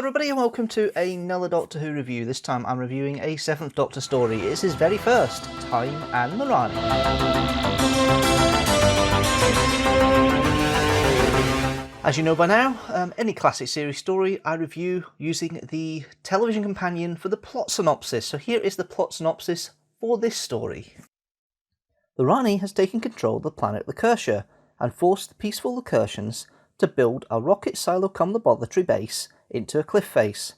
everybody and welcome to another Doctor Who review. This time I'm reviewing a 7th Doctor story. It's his very first, Time and the Rani. As you know by now, any classic series story I review using the television companion for the plot synopsis. So here is the plot synopsis for this story. The Rani has taken control of the planet Lacertia and forced the peaceful Lacertians to build a rocket silo-cum-laboratory base into a cliff face.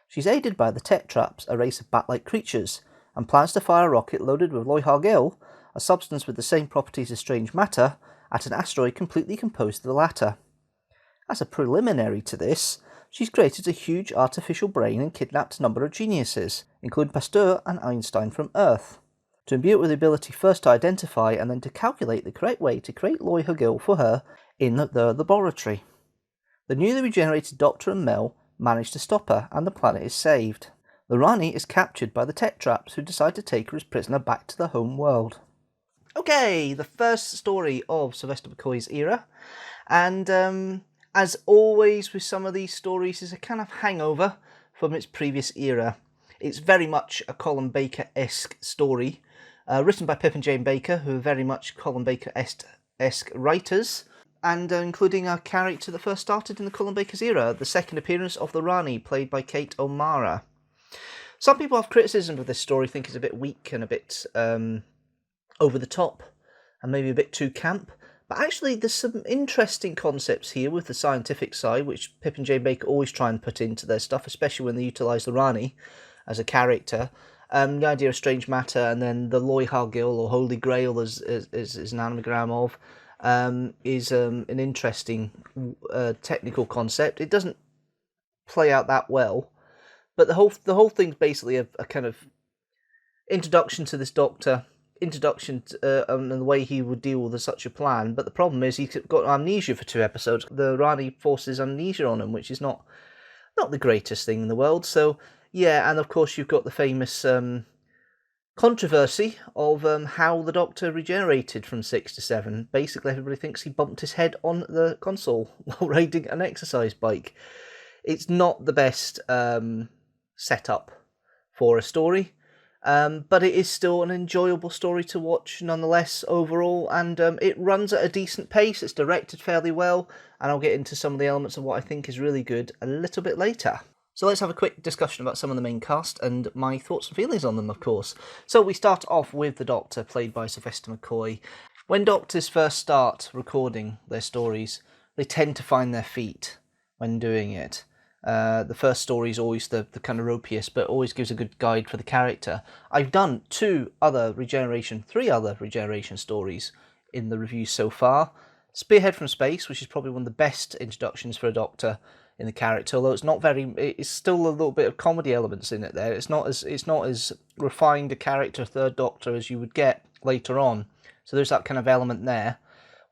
She's aided by the Tech Traps, a race of bat-like creatures, and plans to fire a rocket loaded with Loihar-Gil, a substance with the same properties as strange matter, at an asteroid completely composed of the latter. As a preliminary to this, she's created a huge artificial brain and kidnapped a number of geniuses, including Pasteur and Einstein from Earth, to imbue it with the ability first to identify and then to calculate the correct way to create Loihar-Gil for her in the laboratory. The newly regenerated Doctor and Mel manage to stop her, and the planet is saved. The Rani is captured by the Tech Traps, who decide to take her as prisoner back to the home world. Okay, the first story of Sylvester McCoy's era, and as always with some of these stories, is a kind of hangover from its previous era. It's very much a Colin Baker-esque story, written by Pip and Jane Baker, who are very much Colin Baker-esque writers, and including a character that first started in the Colin Baker's era, the second appearance of the Rani, played by Kate O'Mara. Some people have criticism of this story, think it's a bit weak and a bit over the top, and maybe a bit too camp. But actually, there's some interesting concepts here with the scientific side, which Pip and Jane Baker always try and put into their stuff, especially when they utilise the Rani as a character. The idea of strange matter, and then the Loihar-Gil, or Holy Grail, is an anagram of, is an interesting technical concept. It doesn't play out that well, but the whole thing's basically a kind of introduction to this Doctor, introduction to, and the way he would deal with such a plan. But the problem is he's got amnesia for 2 episodes. The Rani forces amnesia on him, which is not the greatest thing in the world. So yeah, and of course you've got the famous controversy of how the Doctor regenerated from 6 to 7. Basically, everybody thinks he bumped his head on the console while riding an exercise bike. It's not the best setup for a story, but it is still an enjoyable story to watch nonetheless overall, and it runs at a decent pace. It's directed fairly well, and I'll get into some of the elements of what I think is really good a little bit later. So let's have a quick discussion about some of the main cast and my thoughts and feelings on them, of course. So we start off with the Doctor, played by Sylvester McCoy. When Doctors first start recording their stories, they tend to find their feet when doing it. The first story is always the kind of ropiest, but always gives a good guide for the character. I've done 3 other regeneration stories in the reviews so far. Spearhead from Space, which is probably one of the best introductions for a Doctor in the character, although it's still a little bit of comedy elements in it there. It's not as refined a character, Third Doctor, as you would get later on. So there's that kind of element there.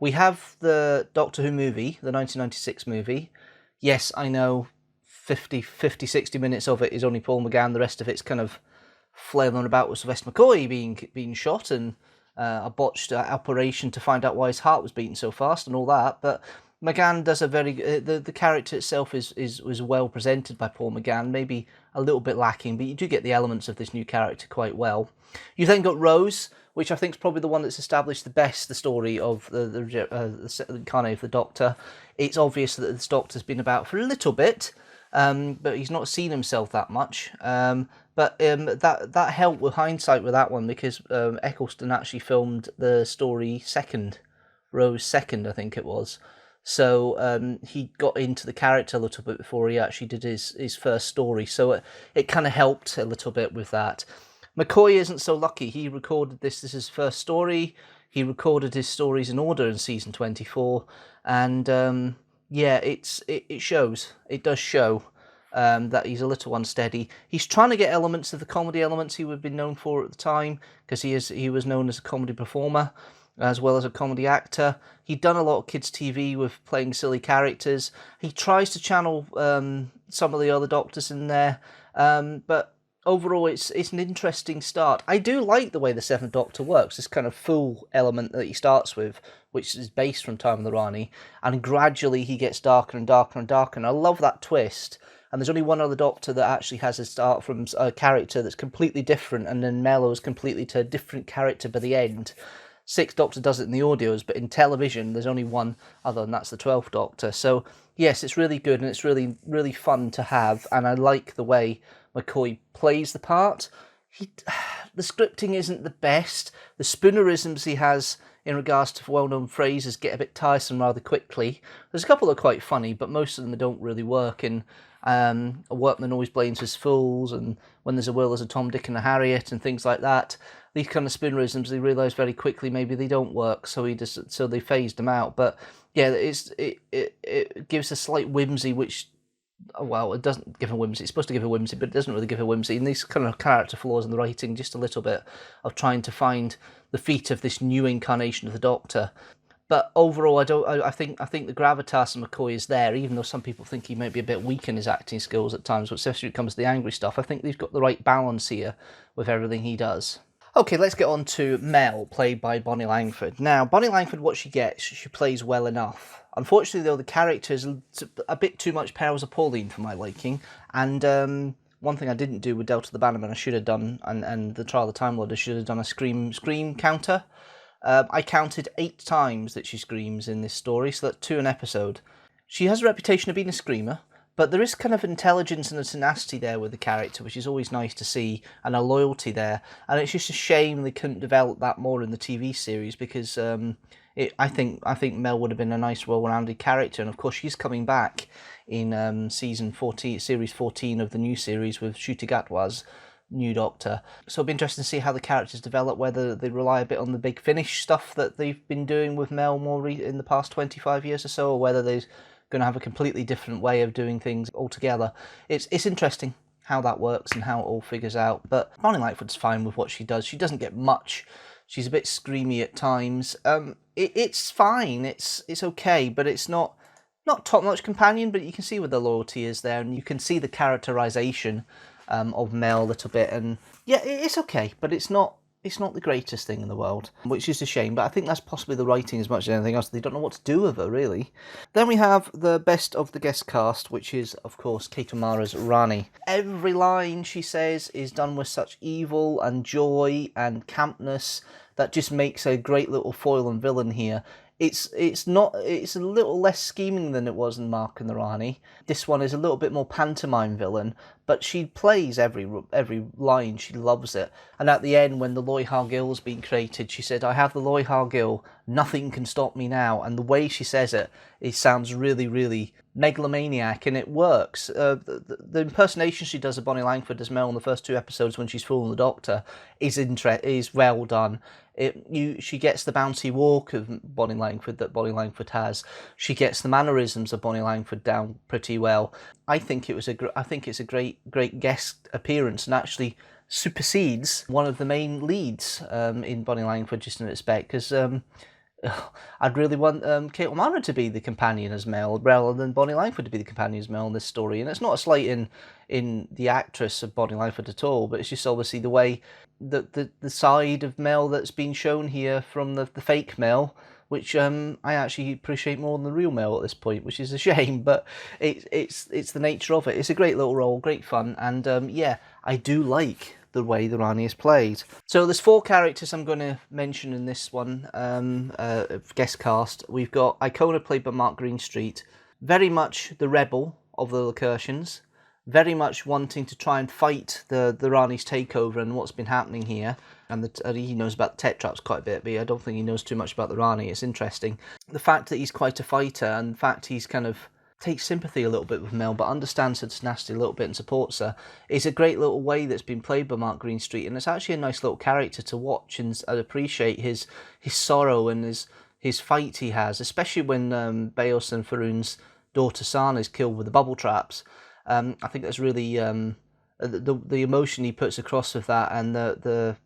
We have the Doctor Who movie, the 1996 movie. Yes, I know 60 minutes of it is only Paul McGann, the rest of it's kind of flailing about with Sylvester McCoy being shot, and a botched operation to find out why his heart was beating so fast and all that, but McGann does a very... the character itself was well presented by Paul McGann, maybe a little bit lacking, but you do get the elements of this new character quite well. You've then got Rose, which I think is probably the one that's established the best the story of the incarnate of the Doctor. It's obvious that this Doctor's been about for a little bit, but he's not seen himself that much. But that helped with hindsight with that one, because Eccleston actually filmed the story second, Rose second, I think it was. So he got into the character a little bit before he actually did his first story. So it kind of helped a little bit with that. McCoy isn't so lucky. He recorded this is his first story. He recorded his stories in order in season 24. And yeah, it shows. It does show that he's a little unsteady. He's trying to get elements of the comedy elements he would have been known for at the time, because he was known as a comedy performer as well as a comedy actor. He'd done a lot of kids' TV with playing silly characters. He tries to channel some of the other Doctors in there, but overall it's an interesting start. I do like the way the 7th Doctor works, this kind of fool element that he starts with, which is based from Time of the Rani, and gradually he gets darker and darker and darker, and I love that twist and there's only one other Doctor that actually has a start from a character that's completely different, and then mellows completely to a different character by the end. Sixth Doctor does it in the audios, but in television there's only one other, and that's the 12th Doctor. So yes, it's really good, and it's really, really fun to have, and I like the way McCoy plays the part. The scripting isn't the best. The spoonerisms he has in regards to well-known phrases get a bit tiresome rather quickly. There's a couple that are quite funny, but most of them don't really work. And a workman always blames his fools, and when there's a will, there's a Tom, Dick, and a Harriet, and things like that. These kind of spoonerisms, they realise very quickly maybe they don't work, so they phased them out. But yeah, it gives a slight whimsy, which, well, it doesn't give a whimsy. It's supposed to give a whimsy, but it doesn't really give a whimsy. And these kind of character flaws in the writing, just a little bit of trying to find the feet of this new incarnation of the Doctor. But overall, I think the gravitas of McCoy is there, even though some people think he might be a bit weak in his acting skills at times, especially when it comes to the angry stuff. I think they've got the right balance here with everything he does. Okay, let's get on to Mel, played by Bonnie Langford. Now, Bonnie Langford, what she gets, she plays well enough. Unfortunately, though, the character is a bit too much Perils of Pauline for my liking. And one thing I didn't do with Delta the Bannerman, I should have done, and the Trial of the Time Lord, I should have done a scream counter. I counted 8 times that she screams in this story, so that's 2 an episode. She has a reputation of being a screamer, but there is kind of intelligence and a tenacity there with the character, which is always nice to see, and a loyalty there. And it's just a shame they couldn't develop that more in the TV series, because I think Mel would have been a nice, well-rounded character. And of course, she's coming back in season 14, series 14 of the new series with Ncuti Gatwa's new Doctor. So it'll be interesting to see how the characters develop, whether they rely a bit on the Big Finish stuff that they've been doing with Mel more in the past 25 years or so, or whether they're going to have a completely different way of doing things altogether. It's interesting how that works and how it all figures out. But Bonnie Langford's fine with what she does. She doesn't get much. She's a bit screamy at times. It's fine. It's okay, but it's not top-notch companion, but you can see where the loyalty is there, and you can see the characterization of Mel a little bit, and yeah, it's okay, but it's not the greatest thing in the world, which is a shame. But I think that's possibly the writing as much as anything else. They don't know what to do with her, really. Then we have the best of the guest cast, which is, of course, Kate O'Mara's Rani. Every line she says is done with such evil and joy and campness that just makes a great little foil and villain here. It's a little less scheming than it was in Mark and the Rani. This one is a little bit more pantomime villain, but she plays every line. She loves it. And at the end, when the Loy Hargill's been created, she said, "I have the Loy Hargill. Nothing can stop me now." And the way she says it sounds really, really megalomaniac, and it works. The impersonation she does of Bonnie Langford as Mel in the first 2 episodes when she's fooling the Doctor is well done. She gets the bouncy walk of Bonnie Langford that Bonnie Langford has. She gets the mannerisms of Bonnie Langford down pretty well. I think it's a great guest appearance, and actually supersedes one of the main leads in Bonnie Langford, just in respect, because I'd really want Kate O'Mara to be the companion as Mel, rather than Bonnie Langford to be the companion as Mel in this story. And it's not a slight in the actress of Bonnie Langford at all, but it's just obviously the way the side of Mel that's been shown here from the fake Mel, which I actually appreciate more than the real Mel at this point, which is a shame, but it's the nature of it. It's a great little role, great fun, and yeah, I do like the way the Rani is played. So there's 4 characters I'm going to mention in this one, guest cast. We've got Icona, played by Mark Greenstreet, very much the rebel of the Lacertians, very much wanting to try and fight the Rani's takeover and what's been happening here. And he knows about the Tetraps quite a bit, but I don't think he knows too much about the Rani. It's interesting. The fact that he's quite a fighter, and the fact he's kind of takes sympathy a little bit with Mel, but understands her tenacity a little bit and supports her, is a great little way that's been played by Mark Greenstreet, and it's actually a nice little character to watch and appreciate his sorrow and his fight he has, especially when Beos and Faroon's daughter Sana is killed with the bubble traps. I think that's really the emotion he puts across with that, and the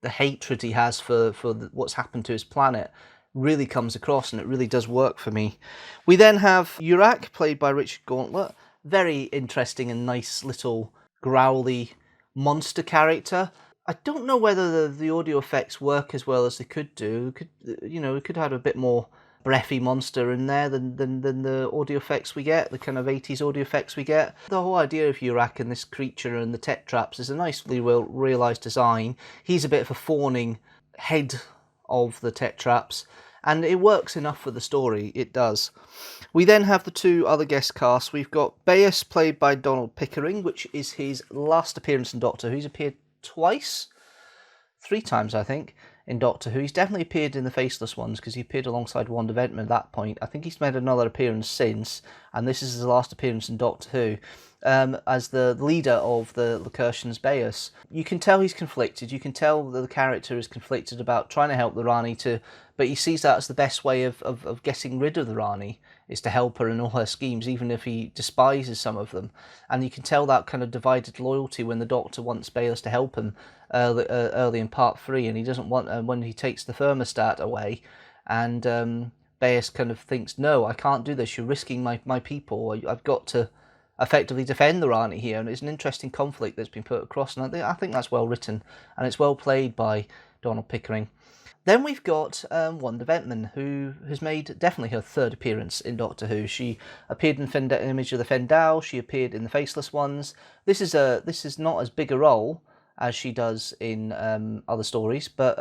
hatred he has for what's happened to his planet really comes across, and it really does work for me. We then have Urak, played by Richard Gauntlet. Very interesting and nice little growly monster character. I don't know whether the audio effects work as well as they could do. We could have a bit more breathy monster in there than the audio effects we get, the kind of 80s audio effects we get. The whole idea of Urak and this creature and the tech traps is a nicely realised design. He's a bit of a fawning head of the tech traps, and it works enough for the story, it does. We then have the two other guest casts. We've got Bayes, played by Donald Pickering, which is his last appearance in Doctor Who. He's appeared three times, I think, in Doctor Who. He's definitely appeared in the Faceless ones, because he appeared alongside Wanda Ventman at that point. I think he's made another appearance since, and this is his last appearance in Doctor Who, as the leader of the Lacertians Bayes. You can tell he's conflicted. You can tell that the character is conflicted about trying to help the Rani, but he sees that as the best way of getting rid of the Rani, is to help her in all her schemes, even if he despises some of them. And you can tell that kind of divided loyalty when the Doctor wants Bayes to help him early in part 3, and he doesn't want, when he takes the thermostat away, and Bayes kind of thinks, no, I can't do this, you're risking my people, I've got to effectively defend the Rani here. And it's an interesting conflict that's been put across, and I think that's well written, and it's well played by Donald Pickering. Then we've got Wanda Ventman, who has made definitely her third appearance in Doctor Who. She appeared in Image of the Fendal. She appeared in the Faceless ones. This is not as big a role as she does in other stories, but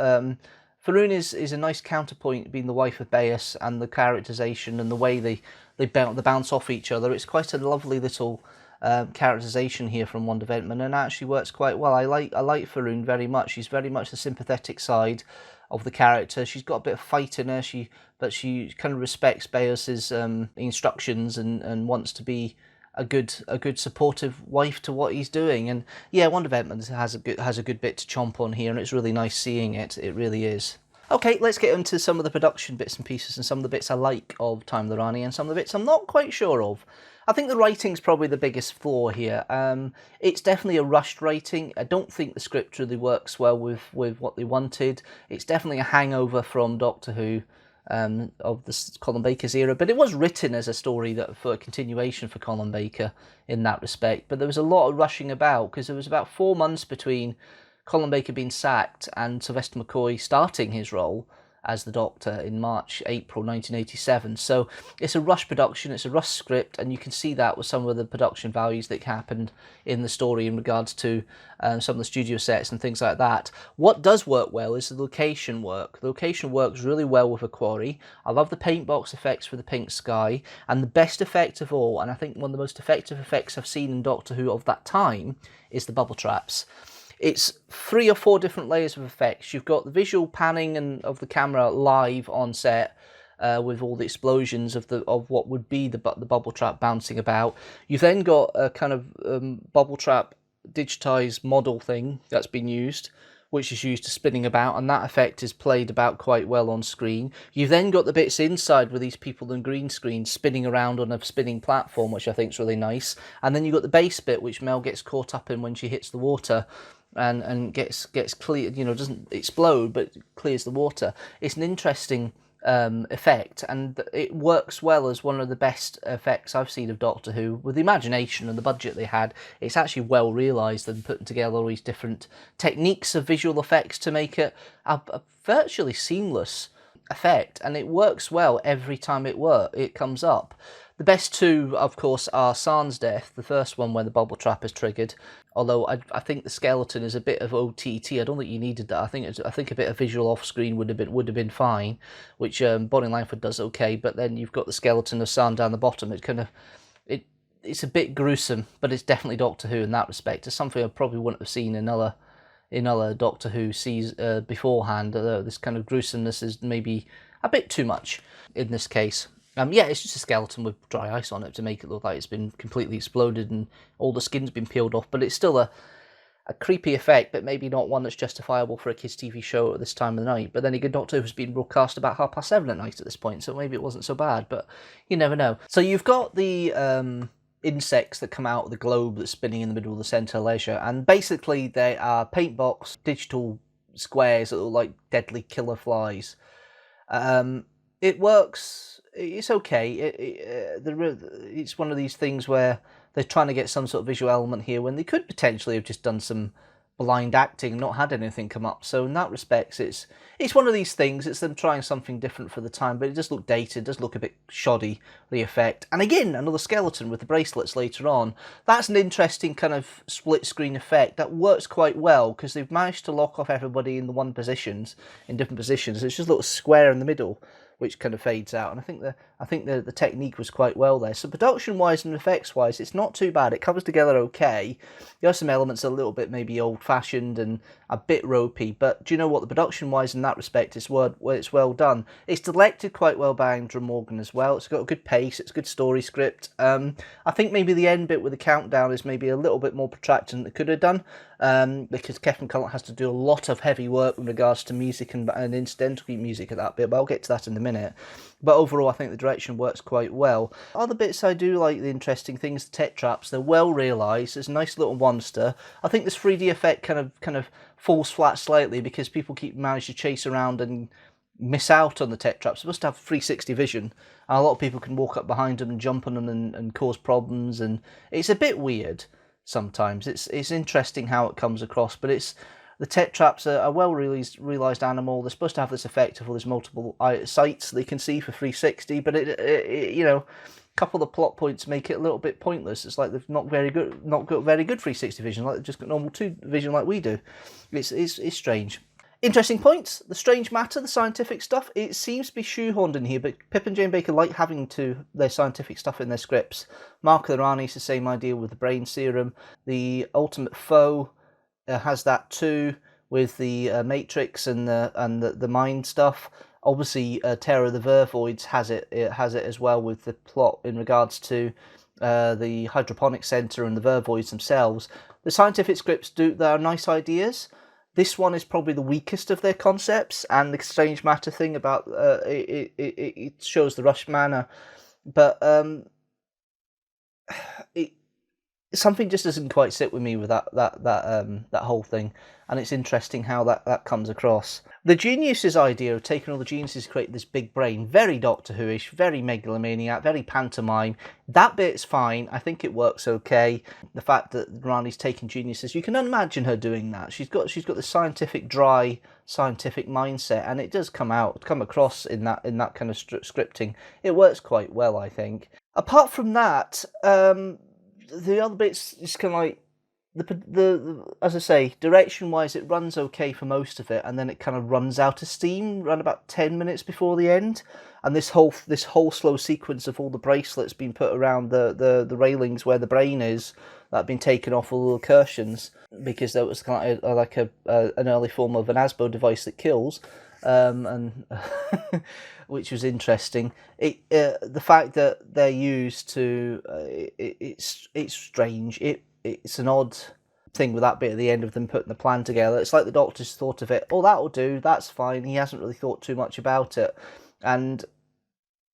Falloon is a nice counterpoint, being the wife of Bayes, and the characterization and the way they bounce off each other. It's quite a lovely little characterization here from Wanda Ventman, and actually works quite well. I like Falloon very much. She's very much the sympathetic side of the character. She's got a bit of fight in her, but she kind of respects Bayes's instructions and wants to be a good supportive wife to what he's doing. And yeah, Wanda Ventman has a good bit to chomp on here, and it's really nice seeing it. It really is. Okay, let's get into some of the production bits and pieces, and some of the bits I like of Time of the Rani, and some of the bits I'm not quite sure of. I think the writing's probably the biggest flaw here. It's definitely a rushed writing. I don't think the script really works well with what they wanted. It's definitely a hangover from Doctor Who of the Colin Baker's era, but it was written as a story for a continuation for Colin Baker in that respect. But there was a lot of rushing about, because there was about 4 months between Colin Baker being sacked and Sylvester McCoy starting his role as the Doctor in April 1987. So it's a rush production, it's a rush script, and you can see that with some of the production values that happened in the story in regards to some of the studio sets and things like that. What does work well is the location work. The location works really well with a quarry. I love the paint box effects for the pink sky, and the best effect of all, and I think one of the most effective effects I've seen in Doctor Who of that time, is the bubble traps. It's 3 or 4 different layers of effects. You've got the visual panning of the camera live on set, with all the explosions of what would be the bubble trap bouncing about. You've then got a kind of bubble trap digitized model thing that's been used, which is used to spinning about, and that effect is played about quite well on screen. You've then got the bits inside with these people in green screen spinning around on a spinning platform, which I think is really nice. And then you've got the base bit, which Mel gets caught up in when she hits the water, and gets clear, doesn't explode, but clears the water. It's an interesting effect, and it works well as one of the best effects I've seen of Doctor Who. With the imagination and the budget they had, it's actually well realised, and putting together all these different techniques of visual effects to make it a virtually seamless effect, and it works well every time it comes up. The best two, of course, are San's death, the first one where the bubble trap is triggered. Although I think the skeleton is a bit of OTT. I don't think you needed that. I think a bit of visual off screen would have been fine, which Bonnie Langford does okay. But then you've got the skeleton of San down the bottom. It's a bit gruesome, but it's definitely Doctor Who in that respect. It's something I probably wouldn't have seen in other Doctor Who sees beforehand. This kind of gruesomeness is maybe a bit too much in this case. It's just a skeleton with dry ice on it to make it look like it's been completely exploded and all the skin's been peeled off. But it's still a creepy effect, but maybe not one that's justifiable for a kids' TV show at this time of the night. But then again, Doctor Who has been broadcast about 7:30 at night at this point, so maybe it wasn't so bad. But you never know. So you've got the insects that come out of the globe that's spinning in the middle of the centre leisure, and basically they are paint box digital squares that look like deadly killer flies. It works. It's okay. It's one of these things where they're trying to get some sort of visual element here when they could potentially have just done some blind acting, not had anything come up. So in that respect, it's one of these things. It's them trying something different for the time, but it does look dated, does look a bit shoddy, the effect. And again, another skeleton with the bracelets later on. That's an interesting kind of split screen effect that works quite well, because they've managed to lock off everybody in in different positions. It's just a little square in the middle, which kind of fades out, and I think the technique was quite well there. So production wise and effects wise, it's not too bad. It comes together okay. There are some elements a little bit maybe old fashioned and a bit ropey, but do you know what? The production wise in that respect is it's well done. It's directed quite well by Andrew Morgan as well. It's got a good pace. It's a good story script. I think maybe the end bit with the countdown is maybe a little bit more protracted than it could have done, because Kevin McCulloch has to do a lot of heavy work with regards to music and incidental music at that bit, but I'll get to that in a minute. But overall, I think the direction works quite well. Other bits I do like, the interesting things, the tech traps, they're well realised. There's a nice little monster. I think this 3D effect kind of falls flat slightly because people keep managing to chase around and miss out on the tech traps. They must have 360 vision, and a lot of people can walk up behind them and jump on them and cause problems, and it's a bit weird sometimes. It's interesting how it comes across, but the tech traps are a well realised animal. They're supposed to have this effect of all these multiple sights they can see for 360, but it you know, a couple of the plot points make it a little bit pointless. It's like they've not got very good 360 vision, like they've just got normal 2 vision like we do. It's strange. Interesting points. The strange matter, the scientific stuff, it seems to be shoehorned in here, but Pip and Jane Baker like having their scientific stuff in their scripts. Mark of the Rani is the same idea with the brain serum. The Ultimate Foe has that too, with the Matrix and the mind stuff. Obviously, Terror of the Vervoids has it as well, with the plot in regards to the hydroponic center and the Vervoids themselves. The scientific scripts there are nice ideas. This one is probably the weakest of their concepts, and the strange matter thing about it shows the rush manner, but something just doesn't quite sit with me with that whole thing, and it's interesting how that comes across. The genius's idea of taking all the geniuses to create this big brain, very Doctor Who-ish, very megalomaniac, very pantomime. That bit's fine. I think it works okay. The fact that Rani's taking geniuses, you can imagine her doing that. She's got the scientific, dry, scientific mindset, and it does come across in that kind of scripting. It works quite well, I think. Apart from that, the other bits is kind of like the as I say, direction wise, it runs okay for most of it, and then it kind of runs out of steam around about 10 minutes before the end. And this whole slow sequence of all the bracelets being put around the railings where the brain is, that have been taken off all the cushions, because there was kind of like an early form of an ASBO device that kills, and which was interesting. The fact that they're used to it's strange. It's an odd thing with that bit at the end of them putting the plan together. It's like the Doctor's thought of it. Oh, that'll do. That's fine. He hasn't really thought too much about it, and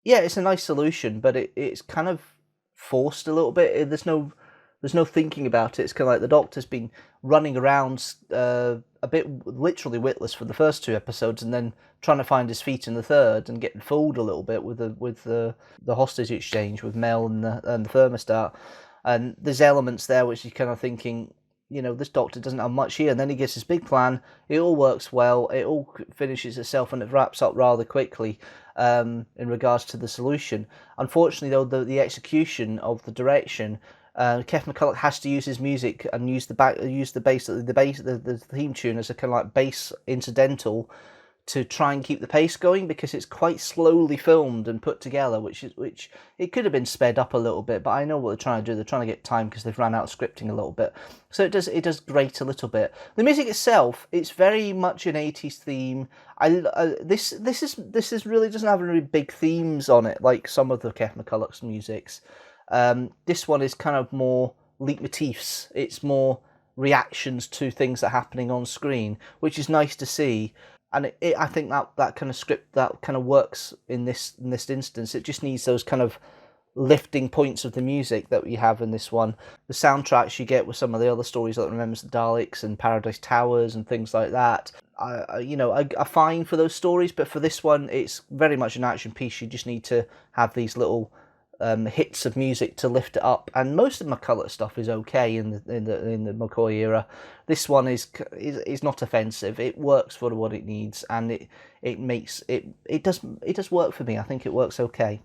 yeah, it's a nice solution, but it's kind of forced a little bit. There's no thinking about it. It's kind of like the Doctor's been running around a bit literally witless for the first 2 episodes, and then trying to find his feet in the third, and getting fooled a little bit with the hostage exchange with Mel and the thermostat. And there's elements there which you're kind of thinking, you know, this Doctor doesn't have much here, and then he gets his big plan. It all works well. It all finishes itself, and it wraps up rather quickly in regards to the solution. Unfortunately, though, the execution of the direction, Kevin McCulloch has to use his music and use the theme tune as a kind of like bass incidental to try and keep the pace going, because it's quite slowly filmed and put together, which it could have been sped up a little bit, but I know what they're trying to do. They're trying to get time because they've ran out of scripting a little bit, so it does grate a little bit. The music itself, it's very much an 80s theme. This is really doesn't have any big themes on it like some of the Kevin McCulloch's musics. This one is kind of more leitmotifs. It's more reactions to things that are happening on screen, which is nice to see. And I think that kind of script that kind of works in this instance. It just needs those kind of lifting points of the music that we have in this one. The soundtracks you get with some of the other stories, like Remembers the Daleks and Paradise Towers and things like that, are fine for those stories. But for this one, it's very much an action piece. You just need to have these little hits of music to lift it up, and most of McCulloch stuff is okay in the McCoy era. This one is not offensive. It works for what it needs, and it does work for me. I think it works okay.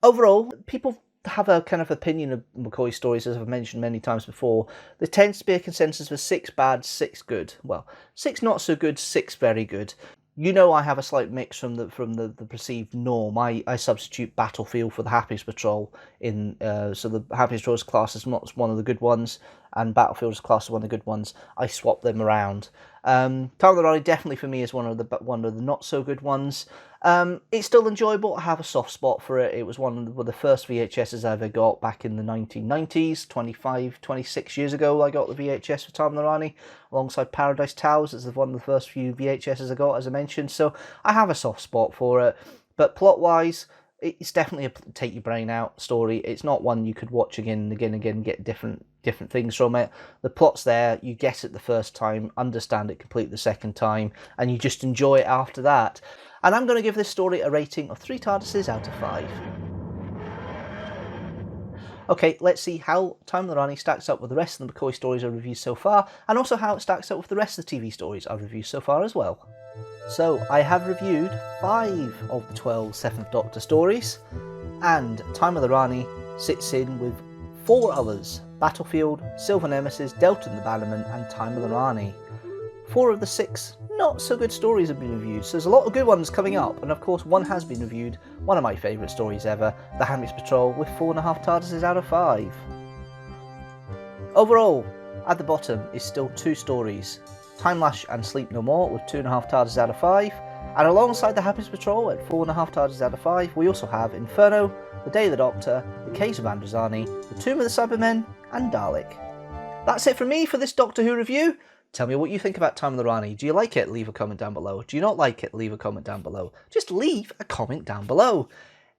Overall, people have a kind of opinion of McCoy stories, as I've mentioned many times before. There tends to be a consensus for 6 bad, 6 good. Well, 6 not so good, 6 very good. You know, I have a slight mix from the perceived norm. I substitute Battlefield for the Happiness Patrol in so the Happiness Patrol is classed as not one of the good ones, and Battlefield is classed as one of the good ones. I swap them around. Time of the Rani definitely for me is one of the not so good ones. It's still enjoyable. I have a soft spot for it. It was one of the first VHSs I ever got back in the 1990s, 26 years ago. I got the VHS for Time of the Rani alongside Paradise Towers. It's one of the first few VHSs I got, as I mentioned. So I have a soft spot for it. But plot-wise, it's definitely a take your brain out story. It's not one you could watch again and again and again and get different things from it. The plot's there, you get it the first time, understand it completely the second time, and you just enjoy it after that. And I'm going to give this story a rating of 3 TARDISes out of 5. Okay, let's see how Time of the Rani stacks up with the rest of the McCoy stories I've reviewed so far, and also how it stacks up with the rest of the TV stories I've reviewed so far as well. So, I have reviewed 5 of the 12 7th Doctor stories, and Time of the Rani sits in with 4 others: Battlefield, Silver Nemesis, Delta and the Bannerman, and Time of the Rani. 4 of the 6 not so good stories have been reviewed, so there's a lot of good ones coming up, and of course one has been reviewed, one of my favourite stories ever, The Happiness Patrol, with 4.5 TARDISes out of 5. Overall, at the bottom is still 2 stories, Time Lash and Sleep No More with 2.5 TARDIses out of 5, and alongside The Happiness Patrol at 4.5 TARDIses out of 5, we also have Inferno, The Day of the Doctor, The Caves of Androzani, The Tomb of the Cybermen, and Dalek. That's it from me for this Doctor Who review. Tell me what you think about Time of the Rani. Do you like it? Leave a comment down below. Do you not like it? Leave a comment down below. Just leave a comment down below.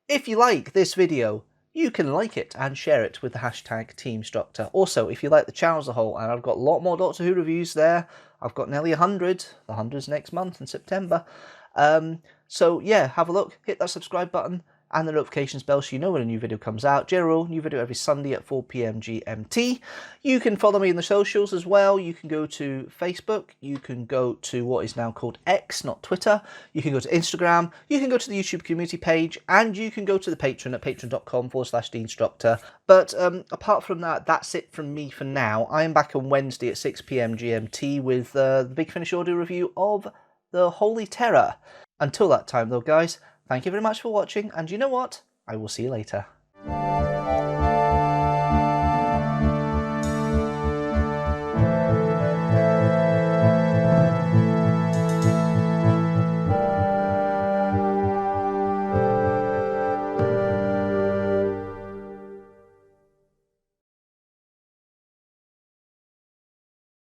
If you like this video, you can like it and share it with the hashtag teamstructor. Also, if you like the channel as a whole, and I've got a lot more Doctor Who reviews there. I've got nearly 100. The 100's next month in September. So yeah, have a look. Hit that subscribe button and the notifications bell so you know when a new video comes out. General, new video every Sunday at 4 PM GMT. You can follow me in the socials as well. You can go to Facebook. You can go to what is now called X, not Twitter. You can go to Instagram. You can go to the YouTube community page. And you can go to the Patreon at patreon.com/deanstructor. But apart from that, that's it from me for now. I am back on Wednesday at 6 PM GMT with the Big Finish audio review of The Holy Terror. Until that time though, guys, thank you very much for watching, and you know what? I will see you later.